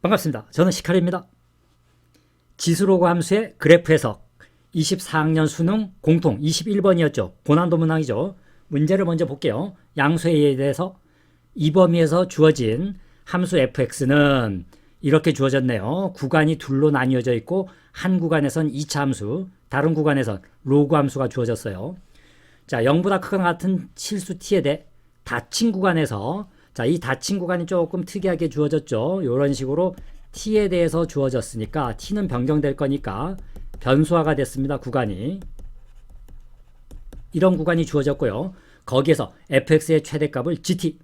반갑습니다. 저는 시칼입니다. 지수로그 함수의 그래프 해석 24학년 수능 공통 21번이었죠. 고난도 문항이죠. 문제를 먼저 볼게요. 양수에 대해서 이 범위에서 주어진 함수 fx는 이렇게 주어졌네요. 구간이 둘로 나뉘어져 있고 한 구간에선 2차 함수, 다른 구간에선 로그 함수가 주어졌어요. 자, 0보다 크거나 같은 실수 t에 대해 닫힌 구간에서 자, 이 닫힌 구간이 조금 특이하게 주어졌죠. 이런 식으로 t에 대해서 주어졌으니까 t는 변경될 거니까 변수화가 됐습니다. 구간이. 이런 구간이 주어졌고요. 거기에서 fx의 최대값을 gt,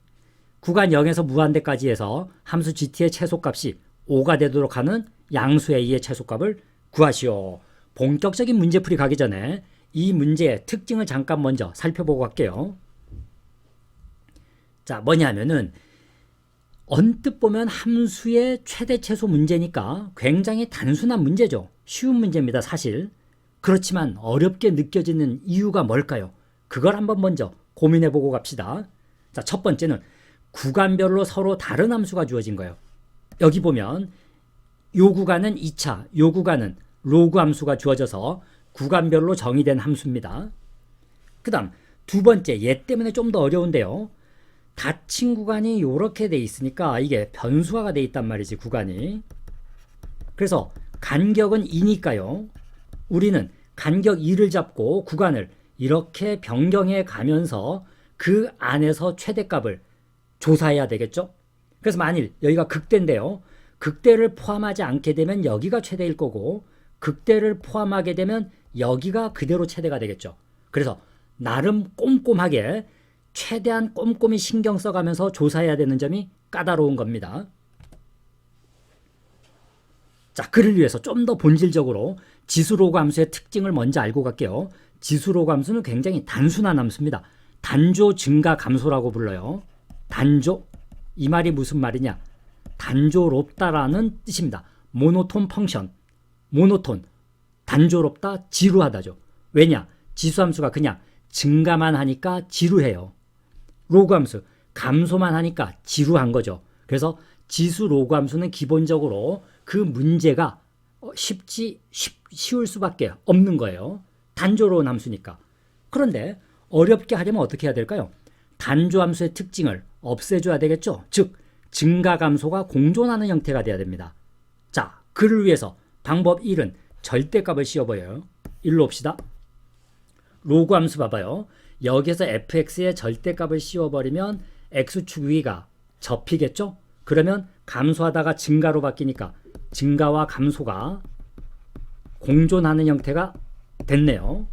구간 0에서 무한대까지 해서 함수 gt의 최소값이 5가 되도록 하는 양수 a의 최소값을 구하시오. 본격적인 문제풀이 가기 전에 이 문제의 특징을 잠깐 먼저 살펴보고 갈게요. 자, 뭐냐면은 언뜻 보면 함수의 최대 최소 문제니까 굉장히 단순한 문제죠. 쉬운 문제입니다, 사실. 그렇지만 어렵게 느껴지는 이유가 뭘까요? 그걸 한번 먼저 고민해보고 갑시다. 자, 첫 번째는 구간별로 서로 다른 함수가 주어진 거예요. 여기 보면 요 구간은 2차, 요 구간은 로그 함수가 주어져서 구간별로 정의된 함수입니다. 그 다음 두 번째, 얘 때문에 좀 더 어려운데요. 닫힌 구간이 이렇게 돼 있으니까 이게 변수화가 돼 있단 말이지, 구간이. 그래서 간격은 2니까요. 우리는 간격 2를 잡고 구간을 이렇게 변경해 가면서 그 안에서 최대값을 조사해야 되겠죠. 그래서 만일 여기가 극대인데요. 극대를 포함하지 않게 되면 여기가 최대일 거고 극대를 포함하게 되면 여기가 그대로 최대가 되겠죠. 그래서 나름 꼼꼼하게 최대한 꼼꼼히 신경 써가면서 조사해야 되는 점이 까다로운 겁니다. 자, 그를 위해서 좀 더 본질적으로 지수로그 함수의 특징을 먼저 알고 갈게요. 지수로그 함수는 굉장히 단순한 함수입니다. 단조 증가 감소라고 불러요. 단조, 이 말이 무슨 말이냐? 단조롭다라는 뜻입니다. 모노톤 펑션, 모노톤, 단조롭다, 지루하다죠. 왜냐? 지수함수가 그냥 증가만 하니까 지루해요. 로그 함수, 감소만 하니까 지루한 거죠. 그래서 지수 로그 함수는 기본적으로 그 문제가 쉬울 수밖에 없는 거예요. 단조로운 함수니까. 그런데 어렵게 하려면 어떻게 해야 될까요? 단조 함수의 특징을 없애줘야 되겠죠. 즉, 증가 감소가 공존하는 형태가 돼야 됩니다. 자, 그를 위해서 방법 1은 절대값을 씌워버려요. 일로 옵시다. 로그 함수 봐봐요. 여기에서 fx의 절대값을 씌워버리면 x축 위가 접히겠죠? 그러면 감소하다가 증가로 바뀌니까 증가와 감소가 공존하는 형태가 됐네요.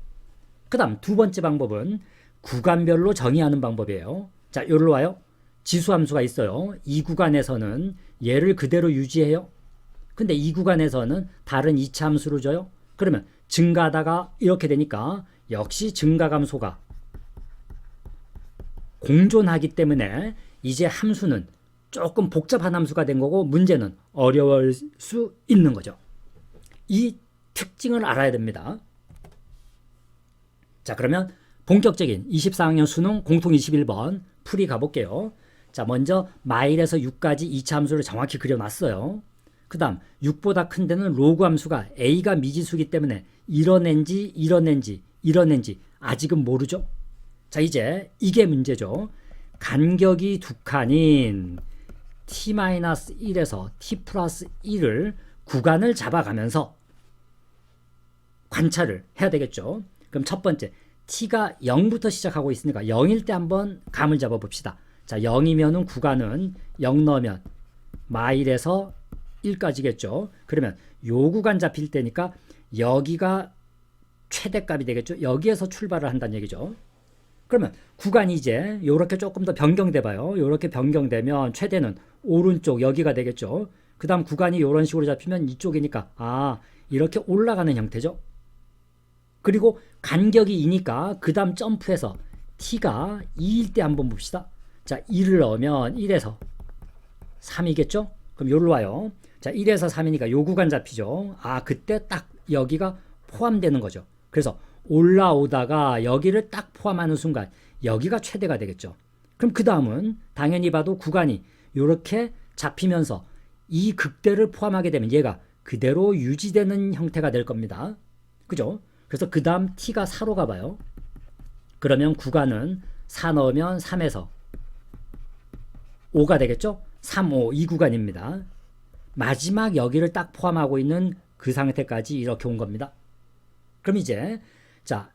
그 다음 두 번째 방법은 구간별로 정의하는 방법이에요. 자, 여기로 와요. 지수함수가 있어요. 이 구간에서는 얘를 그대로 유지해요. 근데 이 구간에서는 다른 2차 함수를 줘요. 그러면 증가하다가 이렇게 되니까 역시 증가 감소가 공존하기 때문에 이제 함수는 조금 복잡한 함수가 된 거고 문제는 어려울 수 있는 거죠. 이 특징을 알아야 됩니다. 자, 그러면 본격적인 24학년 수능 공통 21번 풀이 가볼게요. 자, 먼저 마일에서 6까지 2차 함수를 정확히 그려놨어요. 그 다음 6보다 큰 데는 로그 함수가 a가 미지수이기 때문에 이뤄낸지 아직은 모르죠. 자, 이제 이게 문제죠. 간격이 두 칸인 t-1에서 t+1을 구간을 잡아가면서 관찰을 해야 되겠죠. 그럼 첫 번째, t가 0부터 시작하고 있으니까 0일 때 한번 감을 잡아 봅시다. 자, 0이면은 구간은 0 넣으면 마일에서 1까지겠죠. 그러면 요 구간 잡힐 때니까 여기가 최대값이 되겠죠. 여기에서 출발을 한다는 얘기죠. 그러면 구간이 이제 이렇게 조금 더 변경돼 봐요. 이렇게 변경되면 최대는 오른쪽 여기가 되겠죠. 그 다음 구간이 이런 식으로 잡히면 이쪽이니까 이렇게 올라가는 형태죠. 그리고 간격이 2니까 그 다음 점프해서 t가 2일 때 한번 봅시다. 자, 2를 넣으면 1에서 3이겠죠. 그럼 여기로 와요. 자, 1에서 3이니까 요 구간 잡히죠. 그때 딱 여기가 포함되는 거죠. 그래서 올라오다가 여기를 딱 포함하는 순간 여기가 최대가 되겠죠. 그럼 그 다음은 당연히 봐도 구간이 이렇게 잡히면서 이 극대를 포함하게 되면 얘가 그대로 유지되는 형태가 될 겁니다. 그죠? 그래서 그 다음 t가 4로 가봐요. 그러면 구간은 4 넣으면 3에서 5가 되겠죠? 3, 5, 이 구간입니다. 마지막 여기를 딱 포함하고 있는 그 상태까지 이렇게 온 겁니다. 그럼 이제 자,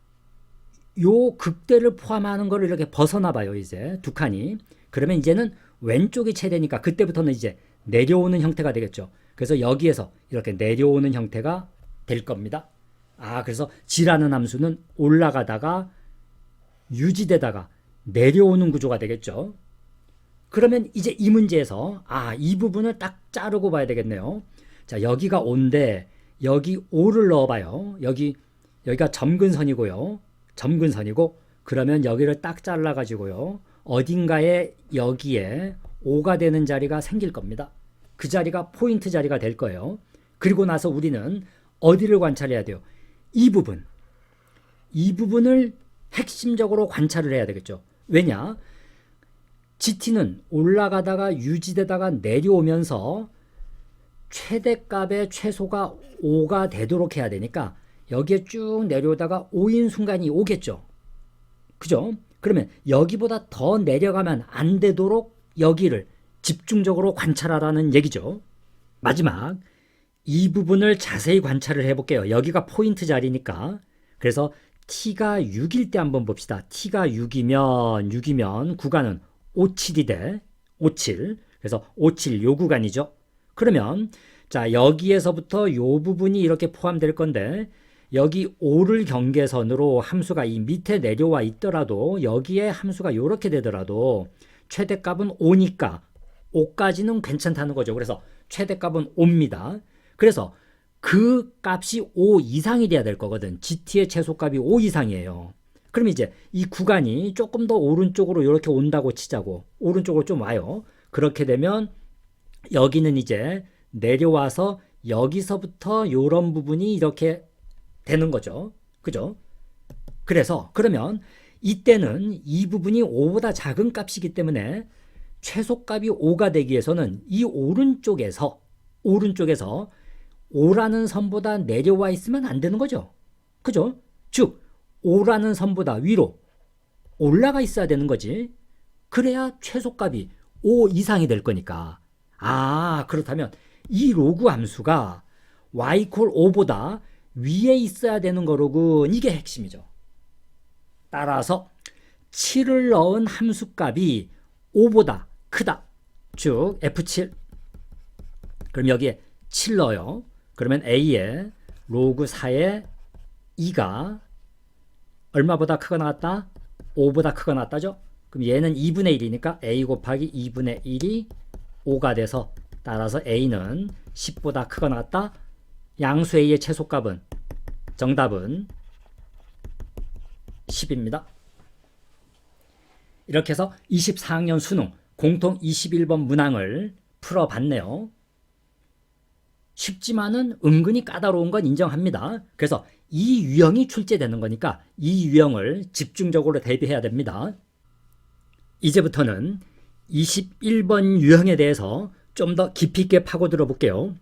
요 극대를 포함하는 거를 이렇게 벗어나 봐요. 이제 두 칸이. 그러면 이제는 왼쪽이 최대니까 그때부터는 이제 내려오는 형태가 되겠죠. 그래서 여기에서 이렇게 내려오는 형태가 될 겁니다. 그래서 g라는 함수는 올라가다가 유지되다가 내려오는 구조가 되겠죠. 그러면 이제 이 문제에서 이 부분을 딱 자르고 봐야 되겠네요. 자, 여기가 5인데 여기 5를 넣어봐요. 여기가 점근선이고요. 점근선이고 그러면 여기를 딱 잘라가지고요. 어딘가에 여기에 5가 되는 자리가 생길 겁니다. 그 자리가 포인트 자리가 될 거예요. 그리고 나서 우리는 어디를 관찰해야 돼요? 이 부분을 핵심적으로 관찰을 해야 되겠죠. 왜냐? GT는 올라가다가 유지되다가 내려오면서 최대값의 최소가 5가 되도록 해야 되니까 여기에 쭉 내려오다가 5인 순간이 오겠죠. 그죠? 그러면 여기보다 더 내려가면 안 되도록 여기를 집중적으로 관찰하라는 얘기죠. 마지막 이 부분을 자세히 관찰을 해볼게요. 여기가 포인트 자리니까. 그래서 t가 6일 때 한번 봅시다. t가 6이면 구간은 57이 돼. 57. 그래서 57 요 구간이죠. 그러면 자, 여기에서부터 요 부분이 이렇게 포함될 건데 여기 5를 경계선으로 함수가 이 밑에 내려와 있더라도 여기에 함수가 이렇게 되더라도 최대값은 5니까 5까지는 괜찮다는 거죠. 그래서 최대값은 5입니다. 그래서 그 값이 5 이상이 돼야 될 거거든. GT의 최소값이 5 이상이에요. 그럼 이제 이 구간이 조금 더 오른쪽으로 이렇게 온다고 치자고. 오른쪽으로 좀 와요. 그렇게 되면 여기는 이제 내려와서 여기서부터 이런 부분이 이렇게 되는 거죠. 그죠? 그래서 그러면 이때는 이 부분이 5보다 작은 값이기 때문에 최소값이 5가 되기 위해서는 이 오른쪽에서 5라는 선보다 내려와 있으면 안 되는 거죠. 그죠? 즉 5라는 선보다 위로 올라가 있어야 되는 거지. 그래야 최소값이 5 이상이 될 거니까. 그렇다면 이 로그 함수가 y 5보다 위에 있어야 되는 거로군. 이게 핵심이죠. 따라서 7을 넣은 함수값이 5보다 크다. 즉 F7. 그럼 여기에 7 넣어요. 그러면 A에 로그 4의 2가 얼마보다 크거나 같다? 5보다 크거나 같다죠? 그럼 얘는 2분의 1이니까 A 곱하기 2분의 1이 5가 돼서 따라서 A는 10보다 크거나 같다? 양수 A의 최소값은 정답은 10입니다. 이렇게 해서 24학년 수능 공통 21번 문항을 풀어봤네요. 쉽지만은 은근히 까다로운 건 인정합니다. 그래서 이 유형이 출제되는 거니까 이 유형을 집중적으로 대비해야 됩니다. 이제부터는 21번 유형에 대해서 좀 더 깊이 있게 파고들어 볼게요.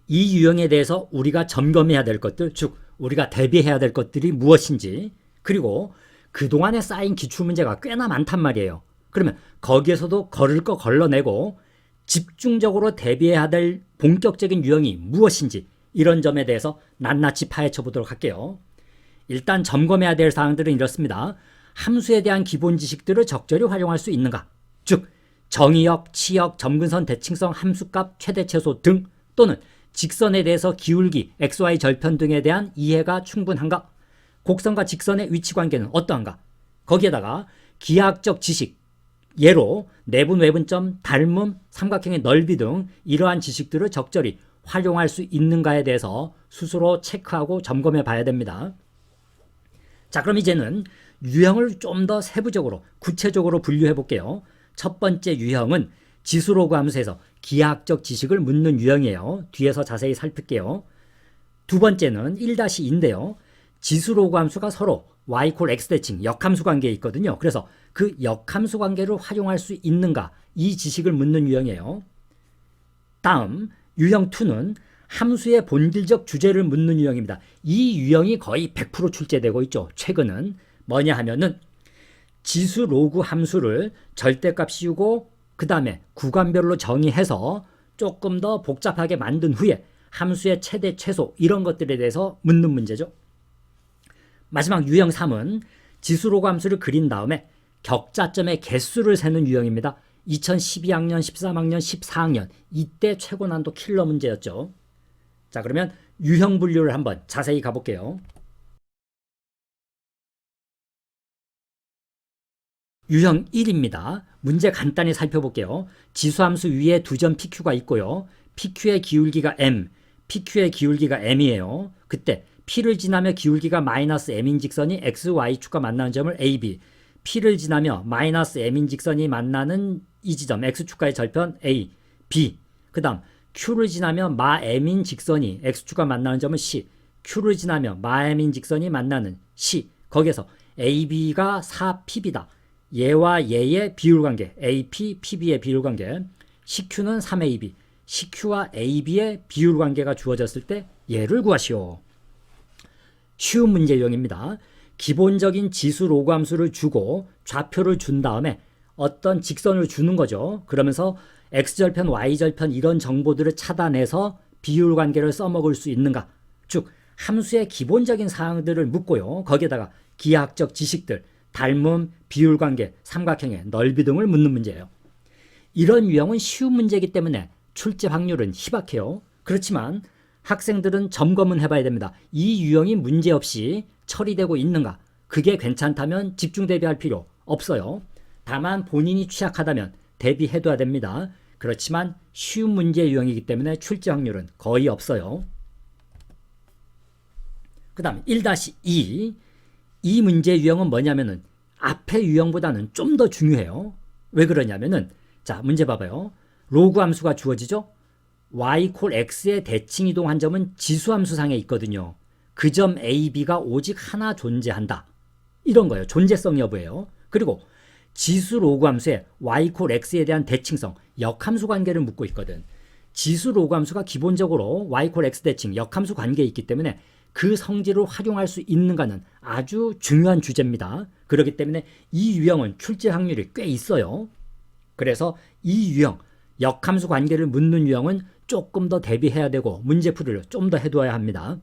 이 유형에 대해서 우리가 점검해야 될 것들, 즉 우리가 대비해야 될 것들이 무엇인지, 그리고 그동안에 쌓인 기출문제가 꽤나 많단 말이에요. 그러면 거기에서도 걸을 거 걸러내고 집중적으로 대비해야 될 본격적인 유형이 무엇인지 이런 점에 대해서 낱낱이 파헤쳐 보도록 할게요. 일단 점검해야 될 사항들은 이렇습니다. 함수에 대한 기본 지식들을 적절히 활용할 수 있는가? 즉 정의역, 치역, 점근선, 대칭성, 함수값, 최대 최소 등 또는 직선에 대해서 기울기, xy 절편 등에 대한 이해가 충분한가? 곡선과 직선의 위치관계는 어떠한가? 거기에다가 기하학적 지식, 예로 내분, 외분점, 닮음, 삼각형의 넓이 등 이러한 지식들을 적절히 활용할 수 있는가에 대해서 스스로 체크하고 점검해 봐야 됩니다. 자, 그럼 이제는 유형을 좀 더 세부적으로 구체적으로 분류해 볼게요. 첫 번째 유형은 지수로그 함수에서 기하학적 지식을 묻는 유형이에요. 뒤에서 자세히 살필게요. 두 번째는 1-2인데요. 지수로그 함수가 서로 y x 대칭 역함수 관계에 있거든요. 그래서 그 역함수 관계를 활용할 수 있는가, 이 지식을 묻는 유형이에요. 다음 유형 2는 함수의 본질적 주제를 묻는 유형입니다. 이 유형이 거의 100% 출제되고 있죠. 최근은 뭐냐 하면은 지수 로그 함수를 절대값 씌우고 그 다음에 구간별로 정의해서 조금 더 복잡하게 만든 후에 함수의 최대 최소 이런 것들에 대해서 묻는 문제죠. 마지막 유형 3은 지수 로그 함수를 그린 다음에 격자점의 개수를 세는 유형입니다. 2012학년, 13학년, 14학년 이때 최고 난도 킬러 문제였죠. 자, 그러면 유형 분류를 한번 자세히 가볼게요. 유형 1입니다. 문제 간단히 살펴볼게요. 지수함수 위에 두 점 PQ가 있고요. PQ의 기울기가 M, PQ의 기울기가 M이에요. 그때 P를 지나며 기울기가 마이너스 M인 직선이 X, Y축과 만나는 점을 AB, P를 지나며 마이너스 M인 직선이 만나는 이 지점 X축과의 절편 A, B, 그 다음 Q를 지나며 마 M인 직선이 X축과 만나는 점은 C, Q를 지나며 마 M인 직선이 만나는 C, 거기에서 AB가 4PB다. 얘와 얘의 비율관계 AP, PB의 비율관계, CQ는 3AB, CQ와 AB의 비율관계가 주어졌을 때 얘를 구하시오. 쉬운 문제 유형입니다. 기본적인 지수 로그 함수를 주고 좌표를 준 다음에 어떤 직선을 주는 거죠. 그러면서 X절편, Y절편 이런 정보들을 찾아내서 비율관계를 써먹을 수 있는가. 즉 함수의 기본적인 사항들을 묻고요. 거기에다가 기하학적 지식들, 닮음, 비율관계, 삼각형의 넓이 등을 묻는 문제예요. 이런 유형은 쉬운 문제이기 때문에 출제 확률은 희박해요. 그렇지만 학생들은 점검은 해봐야 됩니다. 이 유형이 문제없이 처리되고 있는가? 그게 괜찮다면 집중 대비할 필요 없어요. 다만 본인이 취약하다면 대비해둬야 됩니다. 그렇지만 쉬운 문제 유형이기 때문에 출제 확률은 거의 없어요. 그 다음 1-2 이 문제 유형은 뭐냐면은 앞의 유형보다는 좀 더 중요해요. 왜 그러냐면은 자 문제 봐봐요. 로그 함수가 주어지죠. y 콜 x의 대칭 이동한 점은 지수함수상에 있거든요. 그 점 AB가 오직 하나 존재한다. 이런 거예요. 존재성 여부예요. 그리고 지수 로그 함수에 y 콜 x에 대한 대칭성, 역함수 관계를 묻고 있거든. 지수 로그 함수가 기본적으로 y 콜 x 대칭, 역함수 관계에 있기 때문에 그 성질을 활용할 수 있는가는 아주 중요한 주제입니다. 그렇기 때문에 이 유형은 출제 확률이 꽤 있어요. 그래서 이 유형, 역함수 관계를 묻는 유형은 조금 더 대비해야 되고 문제풀이를 좀 더 해두어야 합니다.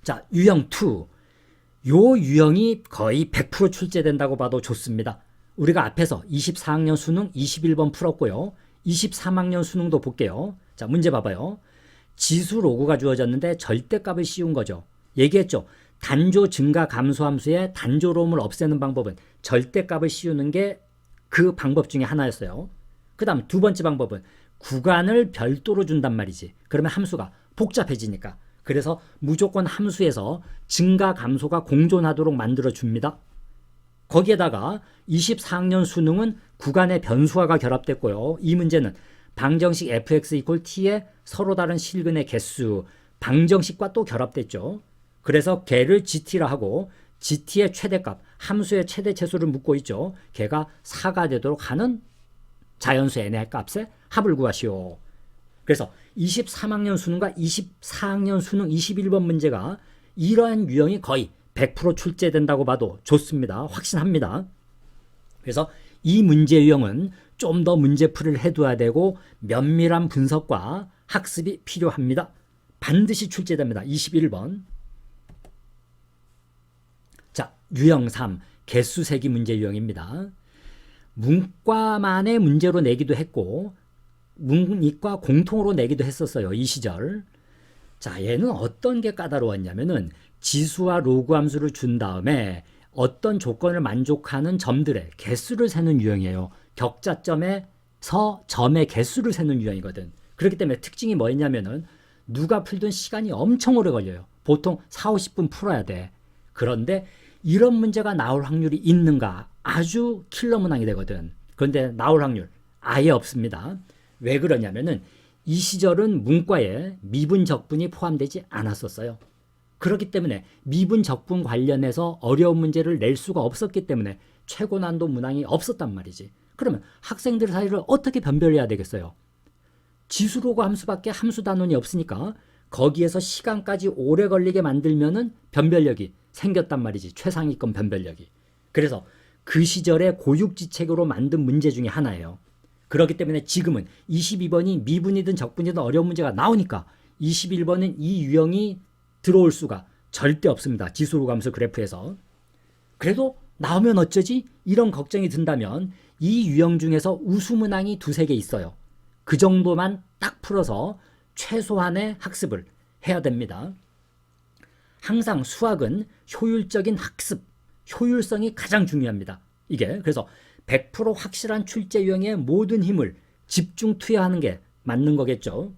자, 유형 2. 요 유형이 거의 100% 출제된다고 봐도 좋습니다. 우리가 앞에서 24학년 수능 21번 풀었고요. 23학년 수능도 볼게요. 자, 문제 봐봐요. 지수 로그가 주어졌는데 절대값을 씌운 거죠. 얘기했죠. 단조 증가 감소 함수의 단조로움을 없애는 방법은 절대값을 씌우는 게 그 방법 중에 하나였어요. 그 다음 두 번째 방법은 구간을 별도로 준단 말이지. 그러면 함수가 복잡해지니까. 그래서 무조건 함수에서 증가 감소가 공존하도록 만들어 줍니다. 거기에다가 24학년 수능은 구간의 변수화가 결합됐고요. 이 문제는 방정식 fx 이퀄 t의 서로 다른 실근의 개수, 방정식과 또 결합됐죠. 그래서 걔를 gt라 하고 gt의 최대값, 함수의 최대 최소를 묻고 있죠. 걔가 4가 되도록 하는 자연수 n의 값의 합을 구하시오. 그래서 23학년 수능과 24학년 수능 21번 문제가 이러한 유형이 거의 100% 출제된다고 봐도 좋습니다. 확신합니다. 그래서 이 문제 유형은 좀 더 문제풀이를 해둬야 되고 면밀한 분석과 학습이 필요합니다. 반드시 출제됩니다. 21번. 자, 유형 3 개수 세기 문제 유형입니다. 문과만의 문제로 내기도 했고 문이과 공통으로 내기도 했었어요. 이 시절. 자, 얘는 어떤 게 까다로웠냐면은 지수와 로그 함수를 준 다음에 어떤 조건을 만족하는 점들의 개수를 세는 유형이에요. 격자점에서 점의 개수를 세는 유형이거든. 그렇기 때문에 특징이 뭐였냐면은 누가 풀든 시간이 엄청 오래 걸려요. 보통 40-50분 풀어야 돼. 그런데 이런 문제가 나올 확률이 있는가? 아주 킬러 문항이 되거든. 그런데 나올 확률 아예 없습니다. 왜 그러냐면은 이 시절은 문과에 미분 적분이 포함되지 않았었어요. 그렇기 때문에 미분 적분 관련해서 어려운 문제를 낼 수가 없었기 때문에 최고 난도 문항이 없었단 말이지. 그러면 학생들 사이를 어떻게 변별해야 되겠어요? 지수로그 함수밖에 함수 단원이 없으니까 거기에서 시간까지 오래 걸리게 만들면은 변별력이 생겼단 말이지. 최상위권 변별력이. 그래서 그 시절에 고육지책으로 만든 문제 중에 하나예요. 그렇기 때문에 지금은 22번이 미분이든 적분이든 어려운 문제가 나오니까 21번은 이 유형이 들어올 수가 절대 없습니다. 지수로그 함수 그래프에서. 그래도 나오면 어쩌지? 이런 걱정이 든다면 이 유형 중에서 우수문항이 두세 개 있어요. 그 정도만 딱 풀어서 최소한의 학습을 해야 됩니다. 항상 수학은 효율적인 학습, 효율성이 가장 중요합니다. 이게 그래서 100% 확실한 출제 유형에 모든 힘을 집중 투여하는 게 맞는 거겠죠.